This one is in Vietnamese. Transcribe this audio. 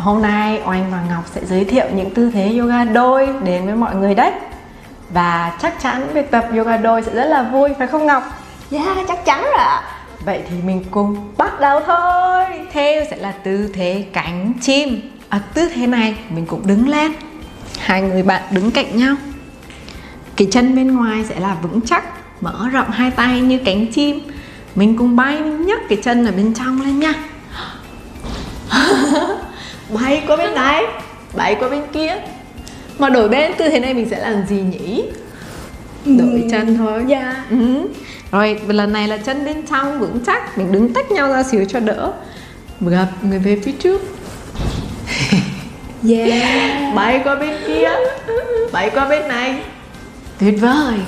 Hôm nay Oanh và Ngọc sẽ giới thiệu những tư thế yoga đôi đến với mọi người đấy. Và chắc chắn việc tập yoga đôi sẽ rất là vui, phải không Ngọc? Yeah, chắc chắn rồi ạ. Vậy thì mình cùng bắt đầu thôi. Theo sẽ là tư thế cánh chim. Tư thế này mình cũng đứng lên. Hai người bạn đứng cạnh nhau. Cái chân bên ngoài sẽ là vững chắc, mở rộng hai tay như cánh chim. Mình cùng bay, mình nhấc cái chân ở bên trong lên nha. Bay qua bên này, bay qua bên kia. Mà đổi bên tư thế này mình sẽ làm gì nhỉ? Đổi chân thôi. Dạ. Rồi lần này là chân bên trong vững chắc. Mình đứng tách nhau ra xíu cho đỡ. Gặp người về phía trước. Yeah. Bay qua bên kia, bay qua bên này. Tuyệt vời.